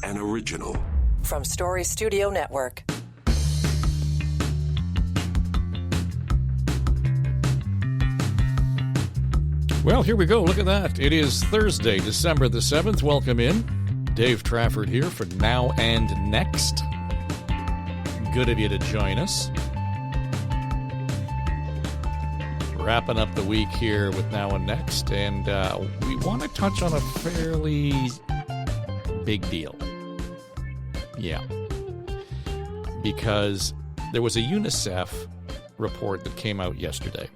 an original. From Story Studio Network. Well, here we go. Look at that. It is Thursday, December the 7th. Welcome in. Dave Trafford here for Now and Next. Good of you to join us. Wrapping up the week here with Now and Next, and we want to touch on a fairly big deal. Yeah. Because there was a UNICEF report that came out yesterday.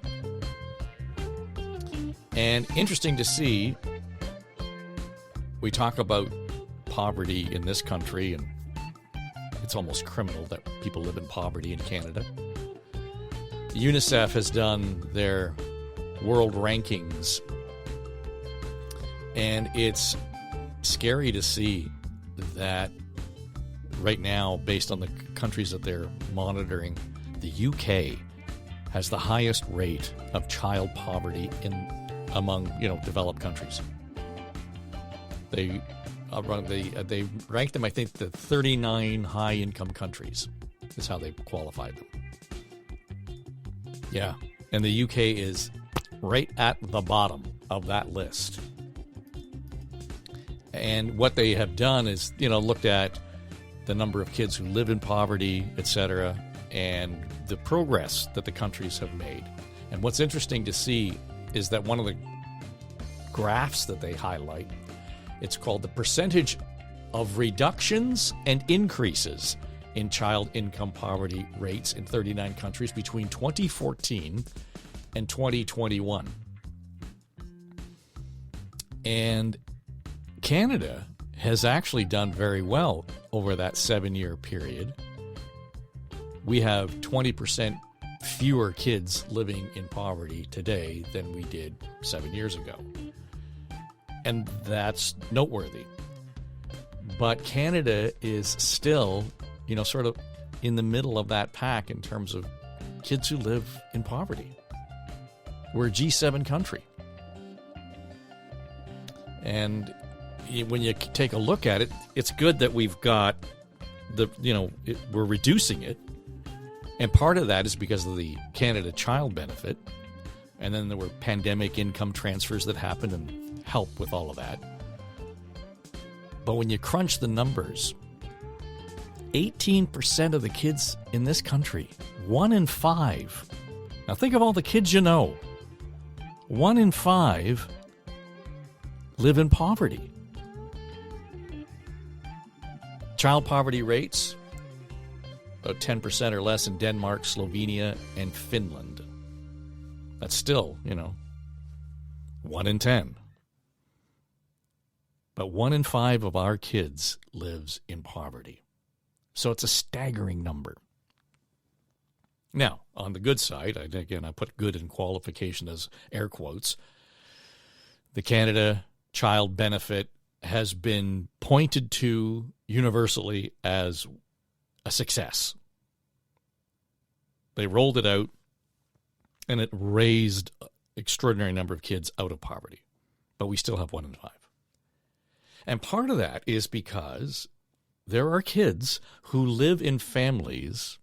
And interesting to see, we talk about poverty in this country, and it's almost criminal that people live in poverty in Canada. UNICEF has done their world rankings, and it's scary to see that right now, based on the countries that they're monitoring, the UK has the highest rate of child poverty among developed countries. They ranked them, I think, the 39 high-income countries is how they qualified them. Yeah, and the UK is right at the bottom of that list. And what they have done is, looked at the number of kids who live in poverty, etc., and the progress that the countries have made. And what's interesting to see is that one of the graphs that they highlight, it's called the percentage of reductions and increases in child income poverty rates in 39 countries between 2014 and 2021. And Canada has actually done very well over that 7-year period. We have 20% fewer kids living in poverty today than we did 7 years ago. And that's noteworthy. But Canada is still, sort of in the middle of that pack in terms of kids who live in poverty. We're a G7 country. And when you take a look at it, it's good that we've got we're reducing it. And part of that is because of the Canada Child Benefit. And then there were pandemic income transfers that happened and helped with all of that. But when you crunch the numbers, 18% of the kids in this country, 1 in 5. Now think of all the kids you know. 1 in 5 live in poverty. Child poverty rates, about 10% or less in Denmark, Slovenia, and Finland. That's still, 1 in 10. But 1 in 5 of our kids lives in poverty. So it's a staggering number. Now, on the good side, I put good in qualification as air quotes, the Canada Child Benefit has been pointed to universally as a success. They rolled it out, and it raised an extraordinary number of kids out of poverty. But we still have 1 in 5. And part of that is because there are kids who live in families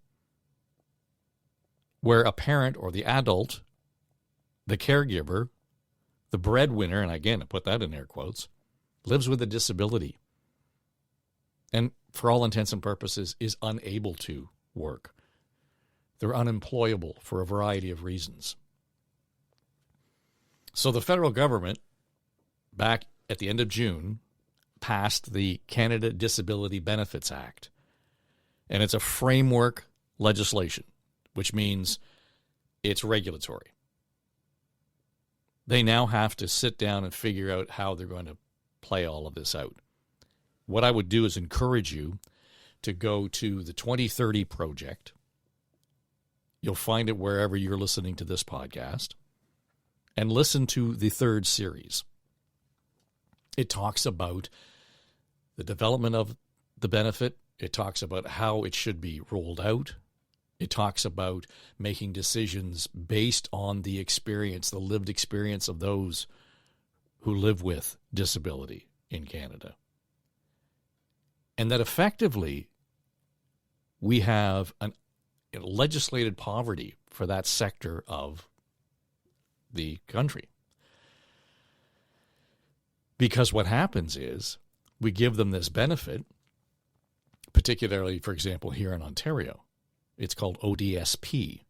where a parent or the adult, the caregiver, the breadwinner, and again, I put that in air quotes, lives with a disability. And for all intents and purposes, is unable to work. They're unemployable for a variety of reasons. So the federal government, back at the end of June, passed the Canada Disability Benefits Act. And it's a framework legislation, which means it's regulatory. They now have to sit down and figure out how they're going to play all of this out. What I would do is encourage you to go to the 2030 Project. You'll find it wherever you're listening to this podcast. And listen to the 3rd series. It talks about the development of the benefit. It talks about how it should be rolled out. It talks about making decisions based on the experience, the lived experience of those who live with disability in Canada. and that effectively we have an legislated poverty for that sector of the country. Because what happens is we give them this benefit, particularly, for example, here in Ontario. It's called ODSP,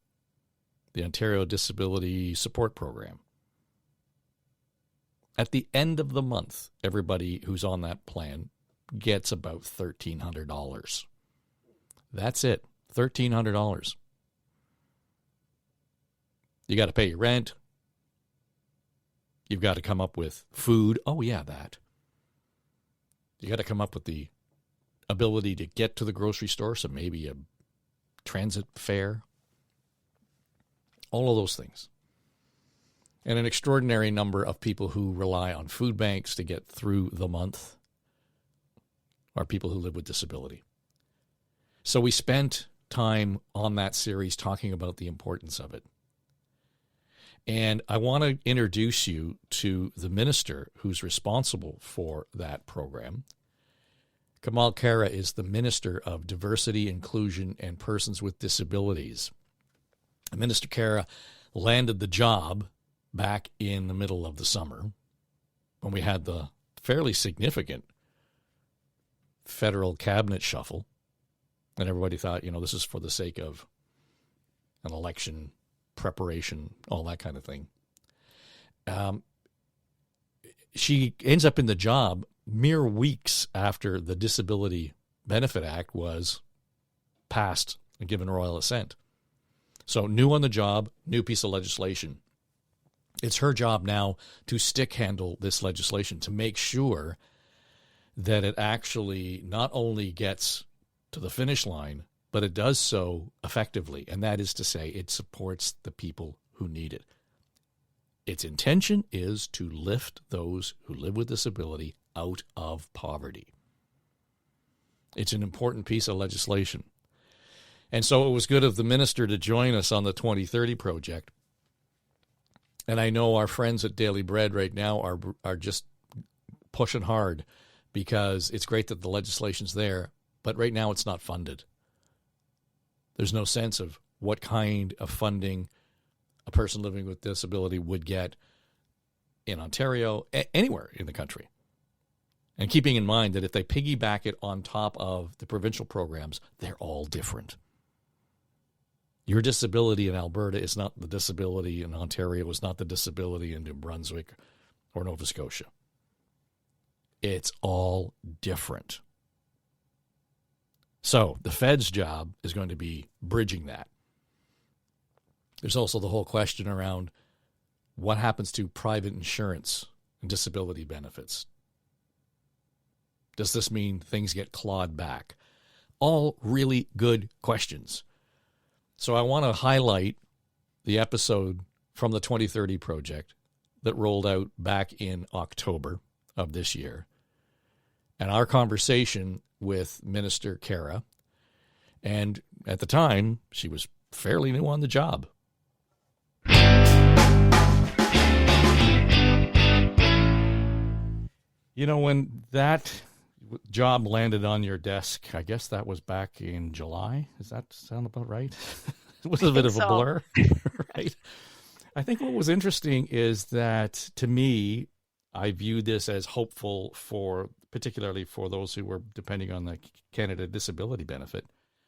the Ontario Disability Support Program. At the end of the month, everybody who's on that plan gets about $1,300. That's it, $1,300. You got to pay your rent. You've got to come up with food. Oh, yeah, that. You got to come up with the ability to get to the grocery store, so maybe a transit fare. All of those things. And an extraordinary number of people who rely on food banks to get through the month are people who live with disability. So we spent time on that series talking about the importance of it. And I want to introduce you to the minister who's responsible for that program. Kamal Khera is the Minister of Diversity, Inclusion, and Persons with Disabilities. Minister Khera landed the job back in the middle of the summer when we had the fairly significant federal cabinet shuffle. And everybody thought, this is for the sake of an election preparation, all that kind of thing. She ends up in the job mere weeks after the Disability Benefit Act was passed and given royal assent. So new on the job, new piece of legislation. It's her job now to stick handle this legislation, to make sure that it actually not only gets to the finish line, but it does so effectively. And that is to say, it supports the people who need it. Its intention is to lift those who live with disability out of poverty. It's an important piece of legislation. And so it was good of the minister to join us on the 2030 project. And I know our friends at Daily Bread right now are just pushing hard because it's great that the legislation's there, but right now it's not funded. There's no sense of what kind of funding a person living with disability would get in Ontario, anywhere in the country. And keeping in mind that if they piggyback it on top of the provincial programs, they're all different. Your disability in Alberta is not the disability in Ontario, is not the disability in New Brunswick or Nova Scotia. It's all different. So the Fed's job is going to be bridging that. There's also the whole question around what happens to private insurance and disability benefits. Does this mean things get clawed back? All really good questions. So I want to highlight the episode from the 2030 project that rolled out back in October of this year, and our conversation with Minister Khera. And at the time, she was fairly new on the job. When that job landed on your desk, I guess that was back in July. Does that sound about right? It was a bit of a blur, right? I think what was interesting is that, to me, I viewed this as hopeful particularly for those who were depending on the Canada Disability Benefit,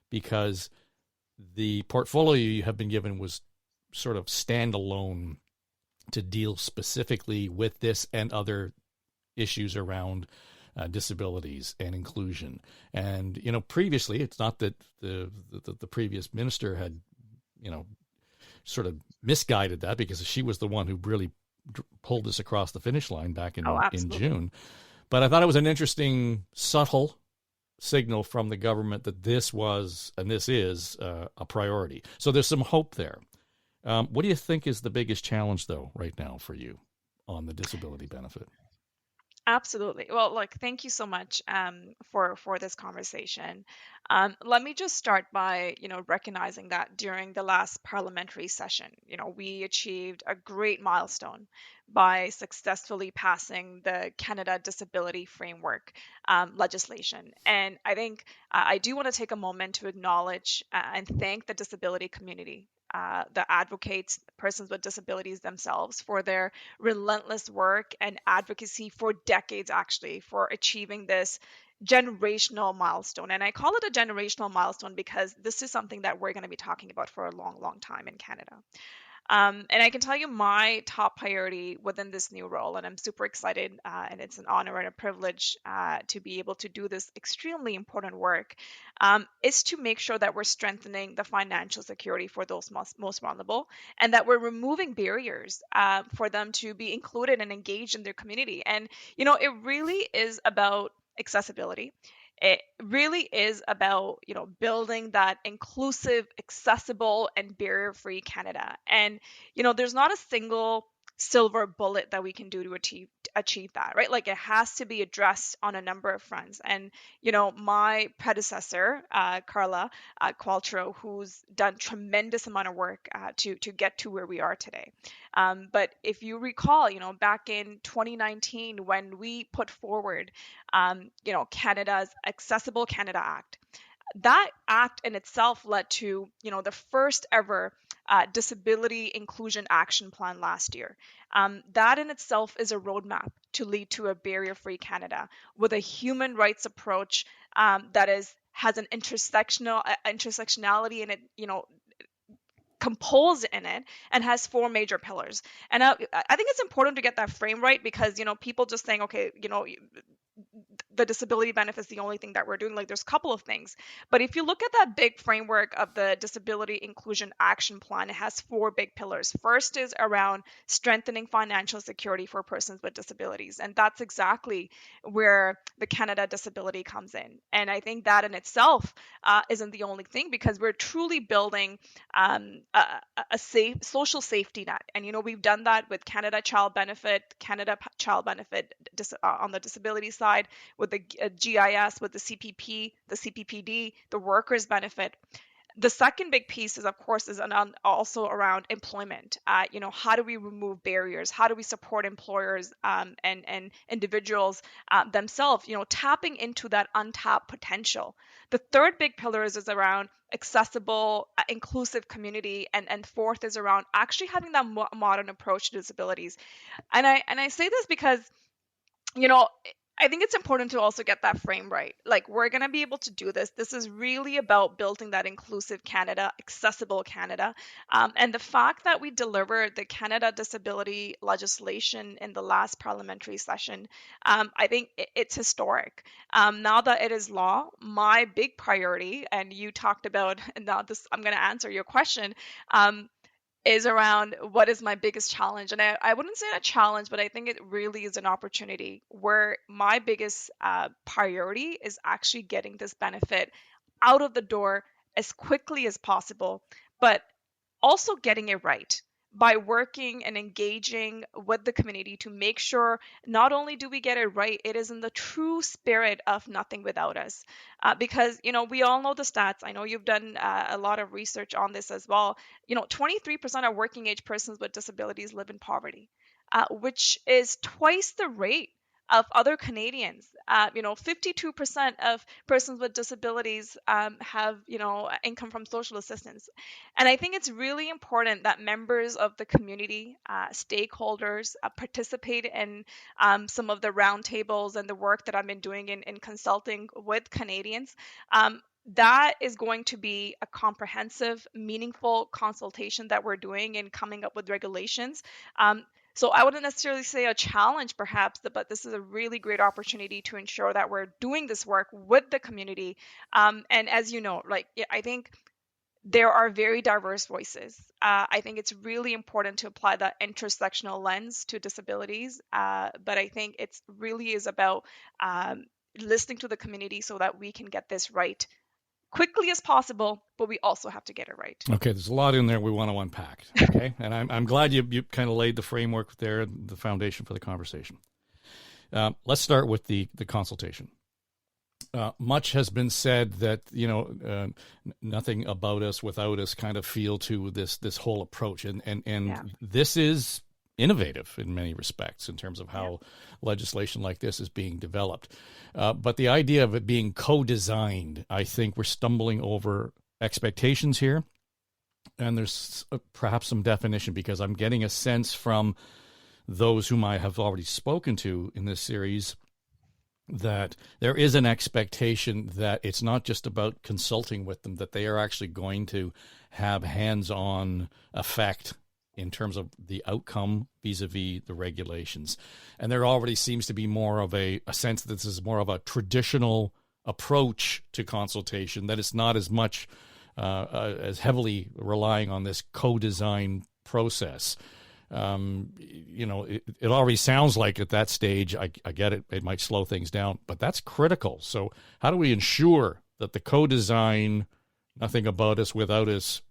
because the portfolio you have been given was sort of standalone to deal specifically with this and other issues around disabilities and inclusion. And, previously, it's not that the previous minister had, sort of misguided that, because she was the one who really pulled this across the finish line back in June. But I thought it was an interesting, subtle signal from the government that this was, and this is, a priority. So there's some hope there. What do you think is the biggest challenge, though, right now for you on the disability benefit? Absolutely. Well, look, thank you so much for this conversation. Let me just start by, recognizing that during the last parliamentary session, we achieved a great milestone by successfully passing the Canada Disability Framework legislation. And I think I do want to take a moment to acknowledge and thank the disability community. The advocates, persons with disabilities themselves, for their relentless work and advocacy for decades, actually, for achieving this generational milestone. And I call it a generational milestone because this is something that we're going to be talking about for a long, long time in Canada. And I can tell you my top priority within this new role, and I'm super excited, and it's an honor and a privilege to be able to do this extremely important work, is to make sure that we're strengthening the financial security for those most vulnerable, and that we're removing barriers for them to be included and engaged in their community. And, it really is about accessibility. It really is about, building that inclusive, accessible, and barrier-free Canada. And, there's not a single silver bullet that we can do to achieve that, right? Like, it has to be addressed on a number of fronts. And, my predecessor, Carla Qualtro, who's done tremendous amount of work to get to where we are today. But if you recall, back in 2019, when we put forward, Canada's Accessible Canada Act, that act in itself led to, the first ever disability inclusion action plan last year. That in itself is a roadmap to lead to a barrier-free Canada with a human rights approach that has an intersectionality in it, composed in it, and has four major pillars. And I think it's important to get that frame right, because people just saying, okay, the disability benefit is the only thing that we're doing. Like, there's a couple of things, but if you look at that big framework of the Disability Inclusion Action Plan, it has four big pillars. First is around strengthening financial security for persons with disabilities, and that's exactly where the Canada Disability comes in. And I think that in itself isn't the only thing, because we're truly building a safe social safety net. And we've done that with Canada Child Benefit, on the disability side, with the GIS, with the CPP, the CPPD, the workers benefit. The second big piece is, of course, also around employment. How do we remove barriers? How do we support employers and individuals themselves, tapping into that untapped potential? The third big pillar is around accessible, inclusive community, and fourth is around actually having that modern approach to disabilities. And I say this because, I think it's important to also get that frame right. Like, we're going to be able to do this. This is really about building that inclusive Canada, accessible Canada. And the fact that we delivered the Canada disability legislation in the last parliamentary session, I think it's historic. Now that it is law, my big priority, and you talked about, and now I'm going to answer your question, is around what is my biggest challenge. And I wouldn't say a challenge, but I think it really is an opportunity where my biggest priority is actually getting this benefit out of the door as quickly as possible, but also getting it right by working and engaging with the community to make sure not only do we get it right, it is in the true spirit of nothing without us. Because, we all know the stats. I know you've done a lot of research on this as well. 23% of working age persons with disabilities live in poverty, which is twice the rate of other Canadians. 52% of persons with disabilities have, income from social assistance. And I think it's really important that members of the community, stakeholders, participate in some of the roundtables and the work that I've been doing in consulting with Canadians. That is going to be a comprehensive, meaningful consultation that we're doing in coming up with regulations. So I wouldn't necessarily say a challenge, perhaps, but this is a really great opportunity to ensure that we're doing this work with the community. And as you know, I think there are very diverse voices. I think it's really important to apply that intersectional lens to disabilities. But I think it really is about listening to the community so that we can get this right quickly as possible, but we also have to get it right. Okay, there's a lot in there we want to unpack. Okay, and I'm glad you kind of laid the framework there, the foundation for the conversation. Let's start with the consultation. Much has been said that nothing about us without us kind of feel to this whole approach, and this is innovative in many respects in terms of how legislation like this is being developed. But the idea of it being co-designed, I think we're stumbling over expectations here, and there's perhaps some definition, because I'm getting a sense from those whom I have already spoken to in this series that there is an expectation that it's not just about consulting with them, that they are actually going to have hands-on effect in terms of the outcome vis-a-vis the regulations. And there already seems to be more of a sense that this is more of a traditional approach to consultation, that it's not as much as heavily relying on this co-design process. It already sounds like at that stage, I get it, it might slow things down, but that's critical. So how do we ensure that the co-design, nothing about us without us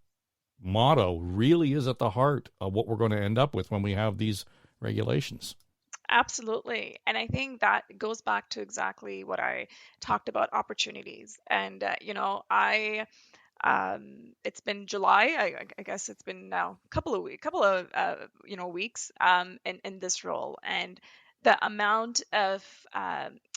motto really is at the heart of what we're going to end up with when we have these regulations? Absolutely. And I think that goes back to exactly what I talked about, opportunities. And, it's been July. I guess it's been now a couple of weeks in this role, and the amount of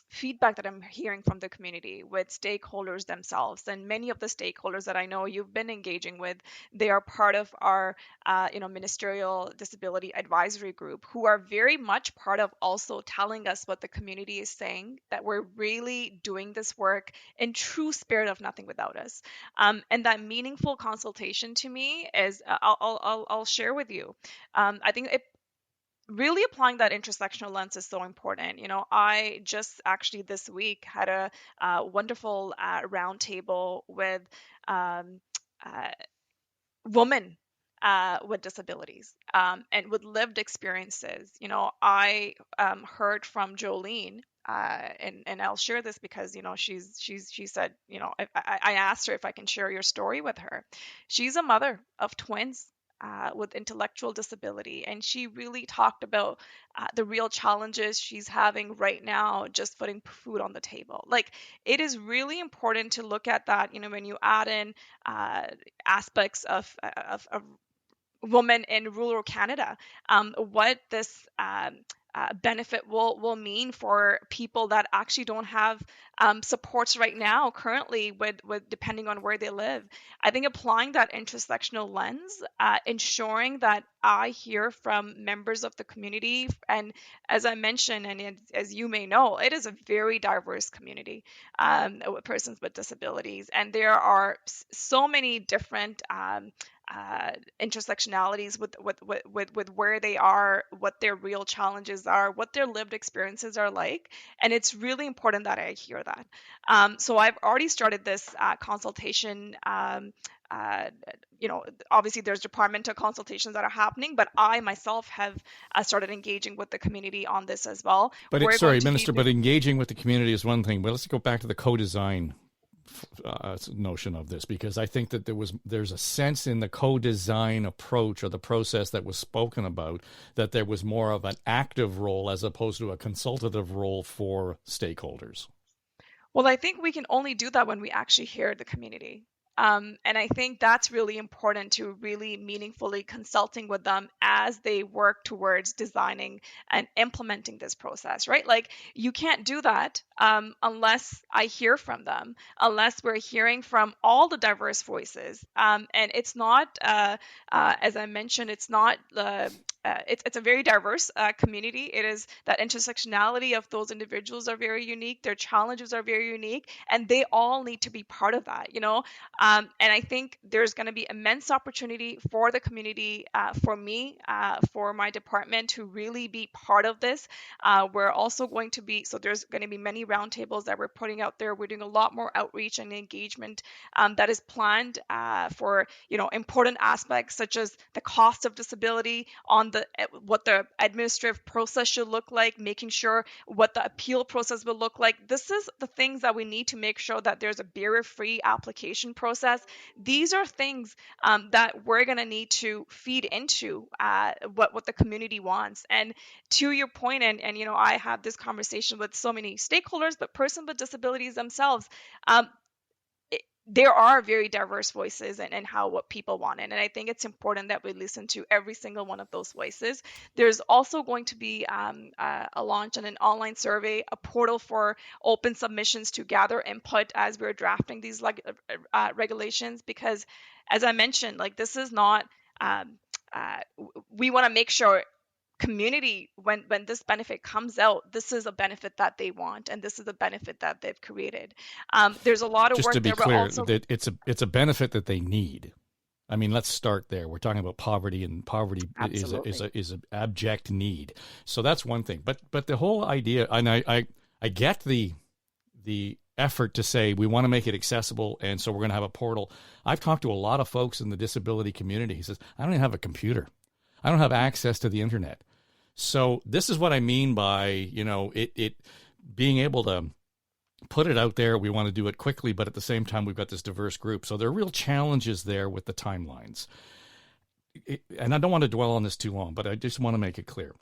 feedback that I'm hearing from the community with stakeholders themselves, and many of the stakeholders that I know you've been engaging with, they are part of our ministerial disability advisory group, who are very much part of also telling us what the community is saying, that we're really doing this work in true spirit of nothing without us. And that meaningful consultation to me is, I'll share with you. I think it really applying that intersectional lens is so important. I just actually this week had a wonderful roundtable with women with disabilities and with lived experiences. I heard from Jolene. And I'll share this because she said, I asked her if I can share your story with her. She's a mother of twins with intellectual disability, and she really talked about the real challenges she's having right now, just putting food on the table. Like, it is really important to look at that. When you add in aspects of women in rural Canada, what this benefit will mean for people that actually don't have supports right now currently with depending on where they live. I think applying that intersectional lens, ensuring that I hear from members of the community, and as I mentioned, and as you may know, it is a very diverse community with persons with disabilities, and there are so many different intersectionalities with where they are, what their real challenges are, what their lived experiences are like, and it's really important that I hear that. So I've already started this consultation. Obviously there's departmental consultations that are happening, but I myself have started engaging with the community on this as well. But Minister, but engaging with the community is one thing, but let's go back to the co-design notion of this, because I think that there's a sense in the co-design approach or the process that was spoken about that there was more of an active role as opposed to a consultative role for stakeholders. Well, I think we can only do that when we actually hear the community. And I think that's really important, to really meaningfully consulting with them as they work towards designing and implementing this process, right? Like, you can't do that unless I hear from them, unless we're hearing from all the diverse voices. And it's not, as I mentioned, it's not it's a very diverse community. It is that intersectionality of those individuals are very unique. Their challenges are very unique, and they all need to be part of that. And I think there's going to be immense opportunity for the community, for me, for my department to really be part of this. We're also going to be, so there's going to be many roundtables that we're putting out there. We're doing a lot more outreach and engagement that is planned for important aspects such as the cost of disability on on what the administrative process should look like, making sure what the appeal process will look like. This is the things that we need to make sure that there's a barrier-free application process. These are things that we're going to need to feed into what the community wants. And to your point, and I have this conversation with so many stakeholders, but persons with disabilities themselves. There are very diverse voices and how what people want it. And I think it's important that we listen to every single one of those voices. There's also going to be a launch on an online survey, a portal for open submissions to gather input as we're drafting these regulations, because as I mentioned, like this is not, we want to make sure community, when this benefit comes out, this is a benefit that they want, and this is a benefit that they've created. There's a lot of Just work to be there, clear, also that it's a benefit that they need. I mean, let's start there. We're talking about poverty, and poverty is an abject need. So that's one thing. But the whole idea, and I get the effort to say we want to make it accessible, and so we're going to have a portal. I've talked to a lot of folks in the disability community. He says, I don't even have a computer. I don't have access to the internet. So this is what I mean by, it being able to put it out there. We want to do it quickly, but at the same time, we've got this diverse group. So there are real challenges there with the timelines. And I don't want to dwell on this too long, but I just want to make it clear.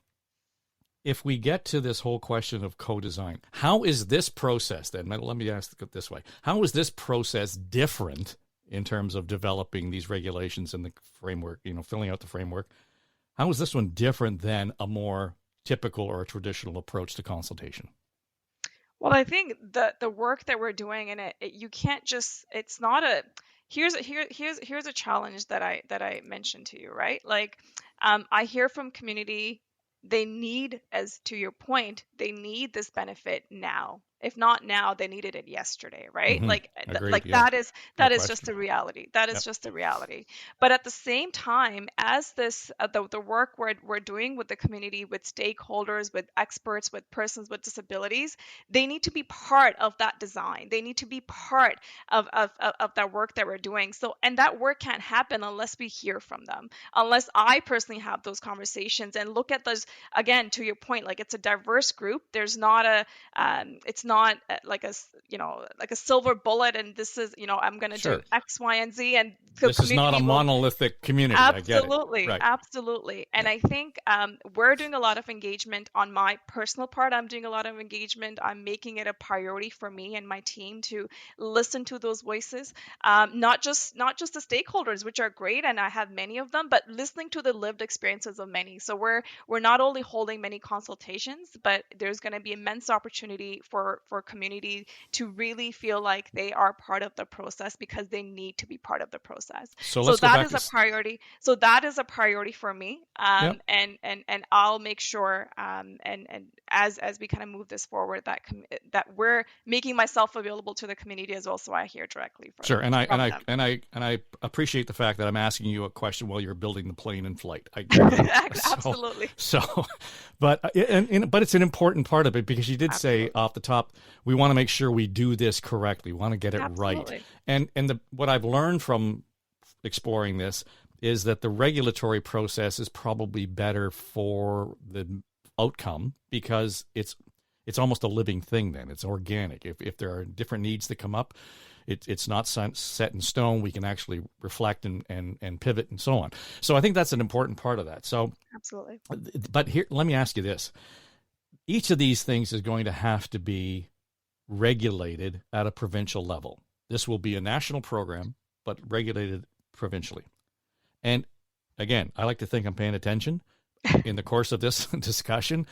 If we get to this whole question of co-design, how is this process then? Let me ask it this way. How is this process different in terms of developing these regulations and the framework, filling out the framework? How is this one different than a more typical or a traditional approach to consultation? Well, I think the work that we're doing in it, you can't just, it's not a, here's a challenge that I mentioned to you, right? Like, I hear from community, they need, as to your point, they need this benefit now. If not now, they needed it yesterday, right? Mm-hmm. Agreed, that is no just the reality. That is just the reality. But at the same time, as this the work we're doing with the community, with stakeholders, with experts, with persons with disabilities, they need to be part of that design. They need to be part of that work that we're doing. So, and that work can't happen unless we hear from them, unless I personally have those conversations and look at those, again, to your point, like it's a diverse group. There's not it's not like a silver bullet, and this is, I'm going to do X, Y, and Z, and this is not a monolithic community. Absolutely, I get it. Right. Absolutely. And I think we're doing a lot of engagement on my personal part. I'm doing a lot of engagement. I'm making it a priority for me and my team to listen to those voices, not just the stakeholders, which are great, and I have many of them, but listening to the lived experiences of many. So we're not only holding many consultations, but there's going to be immense opportunity for community to really feel like they are part of the process, because they need to be part of the process. So that is a priority. So that is a priority for me. And I'll make sure, and as we kind of move this forward, that we're making myself available to the community as well, so I hear directly from Sure, and them. I appreciate the fact that I'm asking you a question while you're building the plane in flight. Absolutely. But it's an important part of it, because you did say off the top, we want to make sure we do this correctly. We want to get it right. And what I've learned from exploring this is that the regulatory process is probably better for the outcome, because it's almost a living thing. Then it's organic. If there are different needs that come up, it's not set in stone. We can actually reflect and pivot and so on. So I think that's an important part of that. So absolutely. But here, let me ask you this. Each of these things is going to have to be regulated at a provincial level. This will be a national program, but regulated provincially. And again, I like to think I'm paying attention in the course of this discussion.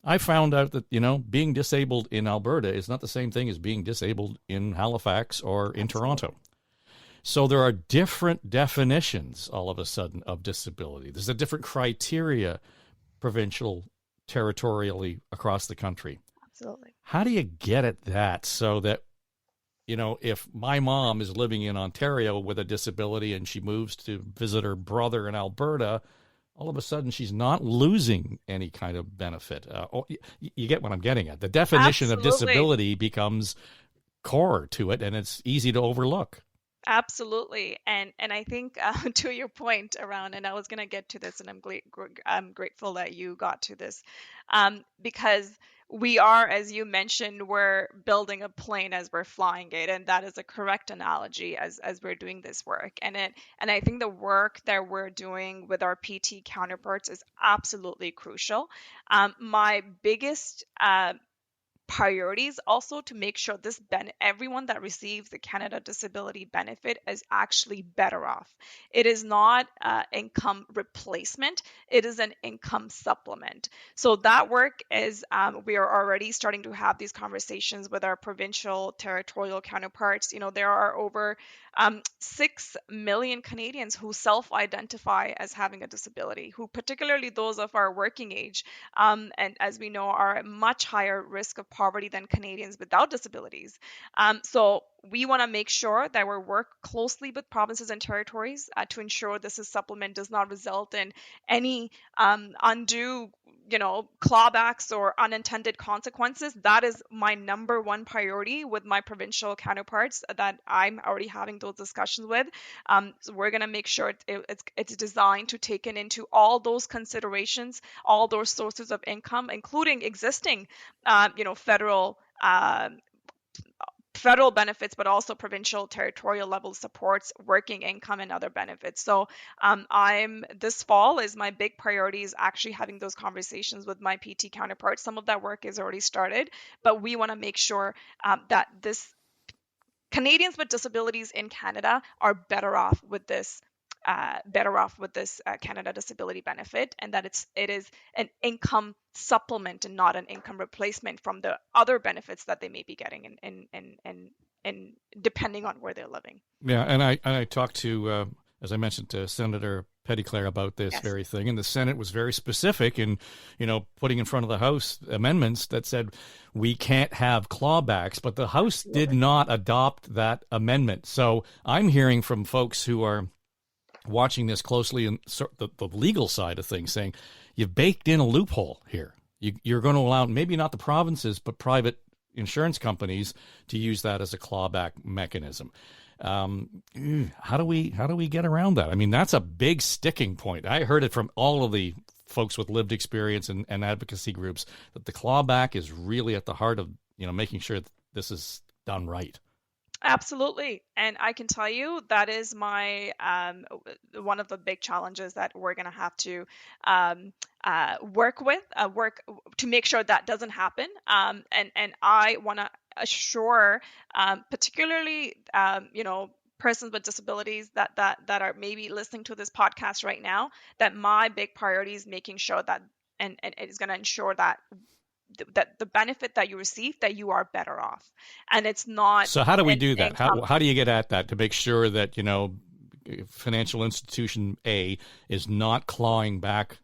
I found out that, being disabled in Alberta is not the same thing as being disabled in Halifax or in Toronto. So there are different definitions all of a sudden of disability. There's a different criteria, provincial, territorially across the country. Absolutely. How do you get at that so that, if my mom is living in Ontario with a disability and she moves to visit her brother in Alberta, all of a sudden she's not losing any kind of benefit. You get what I'm getting at. The definition of disability becomes core to it, and it's easy to overlook. Absolutely. And I think to your point around, and I was going to get to this, and I'm grateful that you got to this, because we are, as you mentioned, we're building a plane as we're flying it, and that is a correct analogy as we're doing this work. And I think the work that we're doing with our PT counterparts is absolutely crucial. My biggest priorities also to make sure everyone that receives the Canada Disability Benefit is actually better off. It is not income replacement, it is an income supplement. So that work is, we are already starting to have these conversations with our provincial territorial counterparts. There are over 6 million Canadians who self-identify as having a disability, who, particularly those of our working age, and as we know, are at much higher risk of poverty than Canadians without disabilities. So we want to make sure that we work closely with provinces and territories to ensure this supplement does not result in any undue clawbacks or unintended consequences. That is my number one priority with my provincial counterparts that I'm already having those discussions with. So we're going to make sure it's designed to take into all those considerations, all those sources of income, including existing, federal benefits, but also provincial, territorial level supports, working income, and other benefits. So this fall is my big priority, is actually having those conversations with my PT counterparts. Some of that work is already started, but we want to make sure that Canadians with disabilities in Canada are better off with this Canada Disability Benefit, and that it is an income supplement and not an income replacement from the other benefits that they may be getting in depending on where they're living. Yeah, and I talked to, as I mentioned, to Senator Petitclerc about this Yes. very thing, and the Senate was very specific in, putting in front of the House amendments that said we can't have clawbacks, but the House did not adopt that amendment. So I'm hearing from folks who are watching this closely and the legal side of things saying you've baked in a loophole here. You're going to allow maybe not the provinces, but private insurance companies to use that as a clawback mechanism. How do we get around that? I mean, that's a big sticking point. I heard it from all of the folks with lived experience and advocacy groups that the clawback is really at the heart of making sure that this is done right. Absolutely. And I can tell you that is my one of the big challenges that we're going to have to work to make sure that doesn't happen. And I want to assure, particularly, persons with disabilities that are maybe listening to this podcast right now, that my big priority is making sure that, and it is going to ensure that the benefit that you receive, that you are better off, and it's not. So how do we do that? How do you get at that to make sure that financial institution A is not clawing back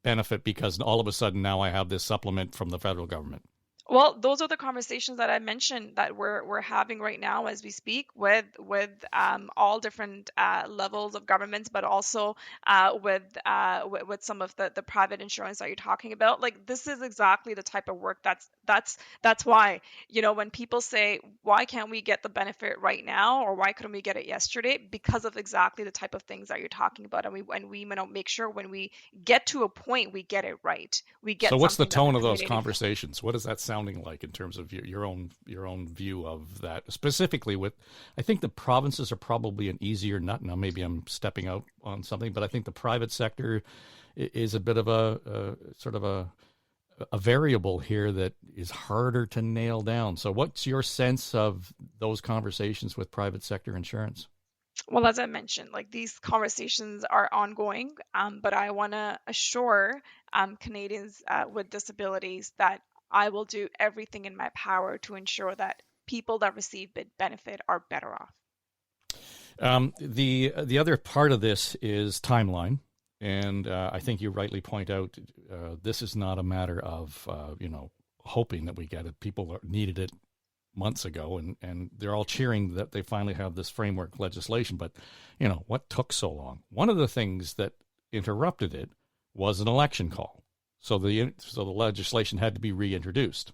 benefit because all of a sudden now I have this supplement from the federal government? Well, those are the conversations that I mentioned that we're having right now as we speak with all different levels of governments, but also with some of the private insurance that you're talking about. Like, this is exactly the type of work that's why, when people say, why can't we get the benefit right now, or why couldn't we get it yesterday, because of exactly the type of things that you're talking about. And we make sure when we get to a point, we get it right. So what's the tone of those conversations? What does that sounding like in terms of your own view of that, specifically with, I think the provinces are probably an easier nut. Now maybe I'm stepping out on something, but I think the private sector is a bit of a sort of a variable here that is harder to nail down. So what's your sense of those conversations with private sector insurance? Well, as I mentioned, like, these conversations are ongoing, but I want to assure Canadians with disabilities that I will do everything in my power to ensure that people that receive benefit are better off. The other part of this is timeline, and I think you rightly point out this is not a matter of hoping that we get it. People needed it months ago, and they're all cheering that they finally have this framework legislation. But what took so long? One of the things that interrupted it was an election call. So the legislation had to be reintroduced.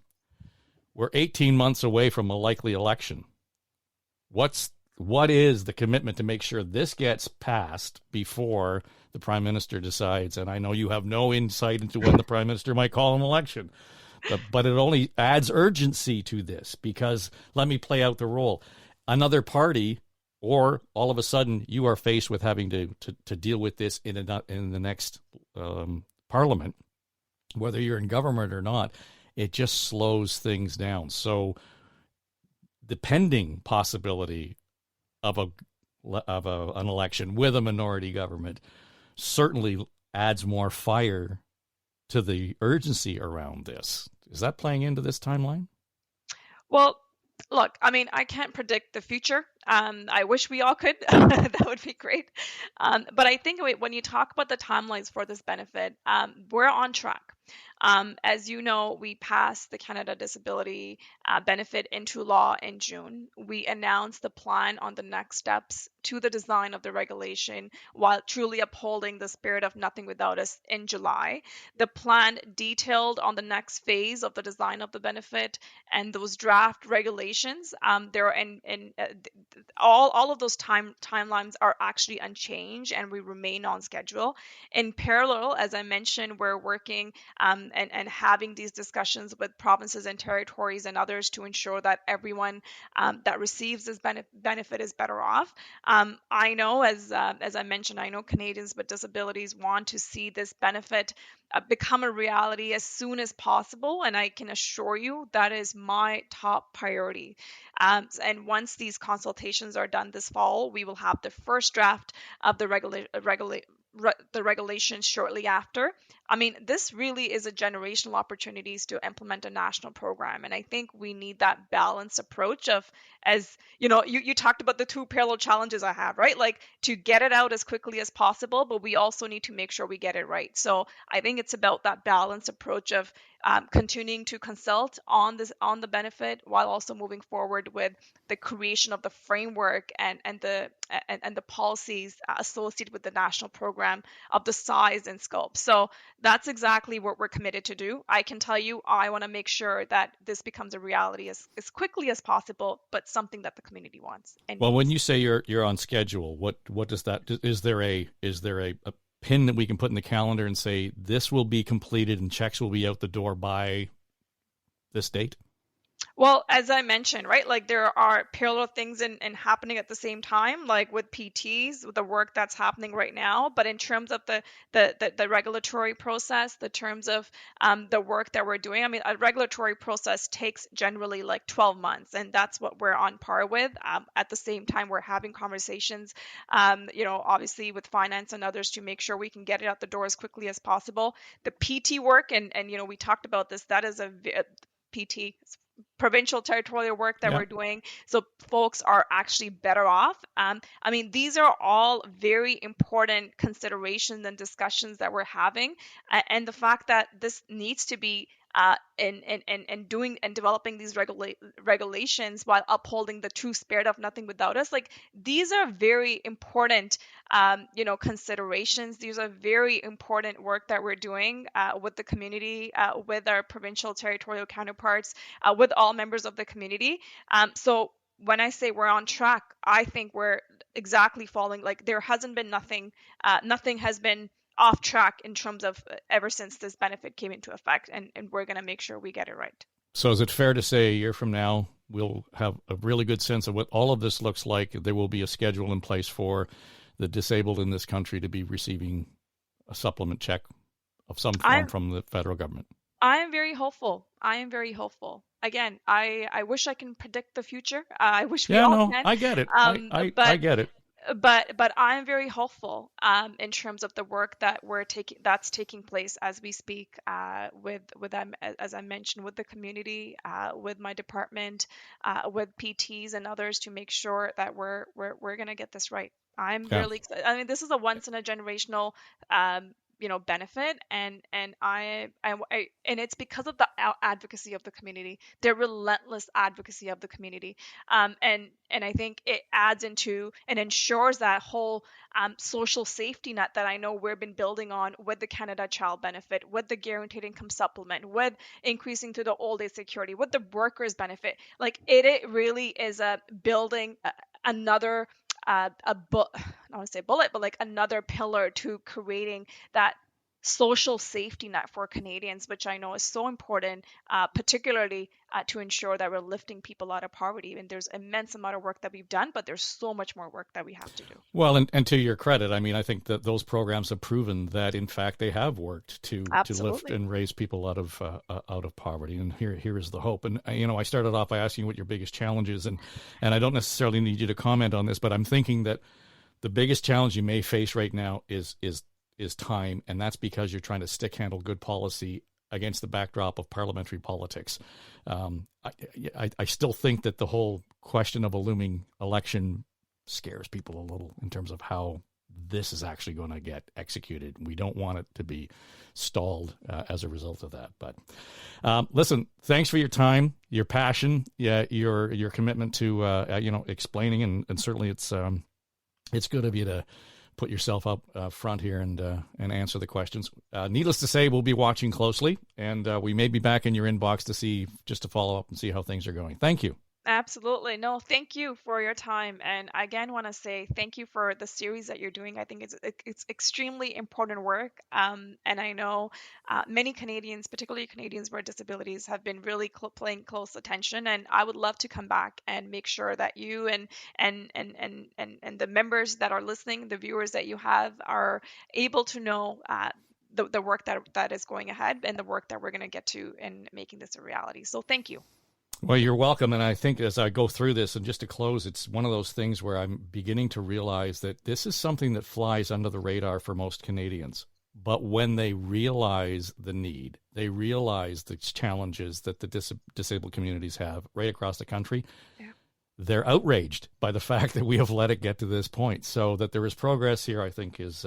We're 18 months away from a likely election. What's what is the commitment to make sure this gets passed before the Prime Minister decides? And I know you have no insight into when the Prime Minister might call an election, but it only adds urgency to this, because let me play out the role. Another party, or all of a sudden you are faced with having to deal with this in the next parliament, whether you're in government or not, it just slows things down. So the pending possibility of an election with a minority government certainly adds more fire to the urgency around this. Is that playing into this timeline? Well, look, I mean, I can't predict the future. I wish we all could. That would be great. But I think when you talk about the timelines for this benefit, we're on track. As you know, we passed the Canada Disability Benefit into law in June. We announced the plan on the next steps to the design of the regulation while truly upholding the spirit of Nothing Without Us in July. The plan detailed on the next phase of the design of the benefit and those draft regulations. There in all of those timelines are actually unchanged, and we remain on schedule. In parallel, as I mentioned, we're working and having these discussions with provinces and territories and others to ensure that everyone that receives this benefit is better off. I know, as I mentioned, I know Canadians with disabilities want to see this benefit become a reality as soon as possible, and I can assure you that is my top priority. And once these consultations are done this fall, we will have the first draft of the regulations shortly after. I mean, this really is a generational opportunities to implement a national program. And I think we need that balanced approach of, as you know, you talked about the two parallel challenges I have, right? Like to get it out as quickly as possible, but we also need to make sure we get it right. So I think it's about that balanced approach of continuing to consult on the benefit while also moving forward with the creation of the framework and the policies associated with the national program of the size and scope. So that's exactly what we're committed to do. I can tell you, I want to make sure that this becomes a reality as quickly as possible, but something that the community wants and Well, needs. when you say you're on schedule, what does that? Is there a pin that we can put in the calendar and say this will be completed and checks will be out the door by this date? Well, as I mentioned, right, like there are parallel things and happening at the same time, like with PTs, with the work that's happening right now. But in terms of the regulatory process, the terms of the work that we're doing, I mean, a regulatory process takes generally like 12 months, and that's what we're on par with. At the same time, we're having conversations, obviously with finance and others to make sure we can get it out the door as quickly as possible. The PT work, and we talked about this, that is a PT, provincial territorial work that Yeah. we're doing, so folks are actually better off. I mean, these are all very important considerations and discussions that we're having, and the fact that this needs to be in doing and developing these regulations while upholding the true spirit of Nothing Without Us, like these are very important considerations. These are very important work that we're doing with the community, with our provincial territorial counterparts, with all members of the community. So when I say we're on track, I think we're exactly following, like there hasn't been nothing has been off track in terms of ever since this benefit came into effect, and we're going to make sure we get it right. So is it fair to say a year from now we'll have a really good sense of what all of this looks like? There will be a schedule in place for the disabled in this country to be receiving a supplement check of some form from the federal government. I am very hopeful. Again, I wish I can predict the future. I wish we all can. I get it. I get it. But I'm very hopeful in terms of the work that's taking place as we speak, with them, as I mentioned, with the community, with my department, with PTs and others, to make sure that we're going to get this right. I'm really excited. I mean, this is a once in a generational benefit, and it's because of the advocacy of the community, the relentless advocacy of the community, and I think it adds into and ensures that whole social safety net that I know we've been building on with the Canada Child Benefit, with the Guaranteed Income Supplement, with increasing to the old age security, with the workers benefit. Like it really is a building another I don't want to say bullet, but like another pillar to creating that social safety net for Canadians, which I know is so important, particularly to ensure that we're lifting people out of poverty. And there's immense amount of work that we've done, but there's so much more work that we have to do. Well, and to your credit, I mean, I think that those programs have proven that, in fact, they have worked to lift and raise people out of poverty. And here is the hope. And I started off by asking what your biggest challenge is, and I don't necessarily need you to comment on this, but I'm thinking that the biggest challenge you may face right now is time, and that's because you're trying to stick handle good policy against the backdrop of parliamentary politics. I still think that the whole question of a looming election scares people a little in terms of how this is actually going to get executed. We don't want it to be stalled as a result of that. But listen, thanks for your time, your passion, your commitment to explaining, and certainly it's good of you to put yourself up front here and answer the questions. Needless to say, we'll be watching closely, and we may be back in your inbox to follow up and see how things are going. Thank you. Absolutely. No, thank you for your time. And I again want to say thank you for the series that you're doing. I think it's extremely important work. And I know many Canadians, particularly Canadians with disabilities, have been really paying close attention. And I would love to come back and make sure that you and the members that are listening, the viewers that you have, are able to know the work that is going ahead and the work that we're going to get to in making this a reality. So thank you. Well, you're welcome. And I think as I go through this, and just to close, it's one of those things where I'm beginning to realize that this is something that flies under the radar for most Canadians. But when they realize the need, they realize the challenges that the disabled communities have right across the country, they're outraged by the fact that we have let it get to this point. So that there is progress here, I think, is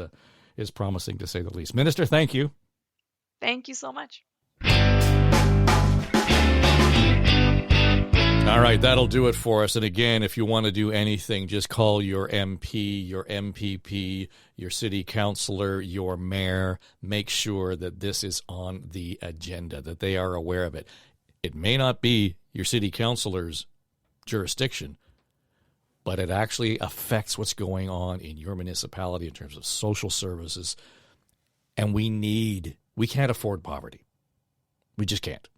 promising, to say the least. Minister, thank you. Thank you so much. All right, that'll do it for us. And again, if you want to do anything, just call your MP, your MPP, your city councillor, your mayor. Make sure that this is on the agenda, that they are aware of it. It may not be your city councillor's jurisdiction, but it actually affects what's going on in your municipality in terms of social services. And we can't afford poverty. We just can't.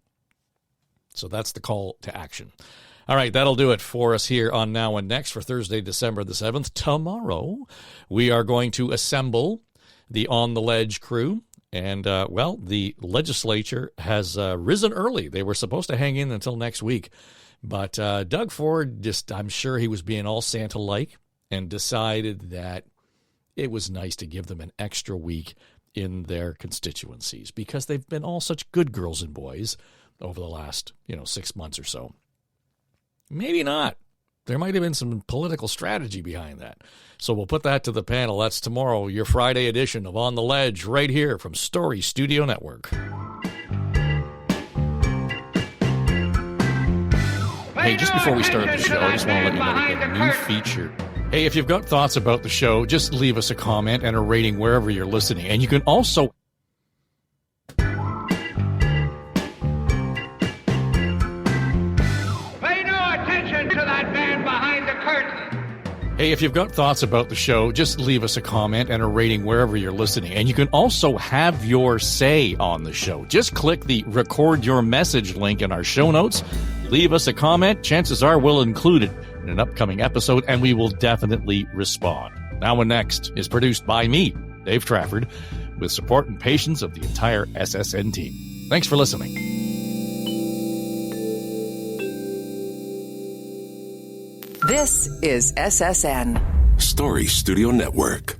So that's the call to action. All right, that'll do it for us here on Now and Next for Thursday, December the 7th. Tomorrow, we are going to assemble the On the Ledge crew. And, the legislature has risen early. They were supposed to hang in until next week. But Doug Ford, I'm sure he was being all Santa-like, and decided that it was nice to give them an extra week in their constituencies because they've been all such good girls and boys over the last, 6 months or so. Maybe not. There might have been some political strategy behind that. So we'll put that to the panel. That's tomorrow, your Friday edition of On the Ledge, right here from Story Studio Network. Hey, just before we start the show, I just want to let you know we've got a new feature. Hey, if you've got thoughts about the show, just leave us a comment and a rating wherever you're listening. And you can also Hey, if you've got thoughts about the show, just leave us a comment and a rating wherever you're listening. And you can also have your say on the show. Just click the Record Your Message link in our show notes. Leave us a comment. Chances are we'll include it in an upcoming episode, and we will definitely respond. Now and Next is produced by me, Dave Trafford, with support and patience of the entire SSN team. Thanks for listening. This is SSN. Story Studio Network.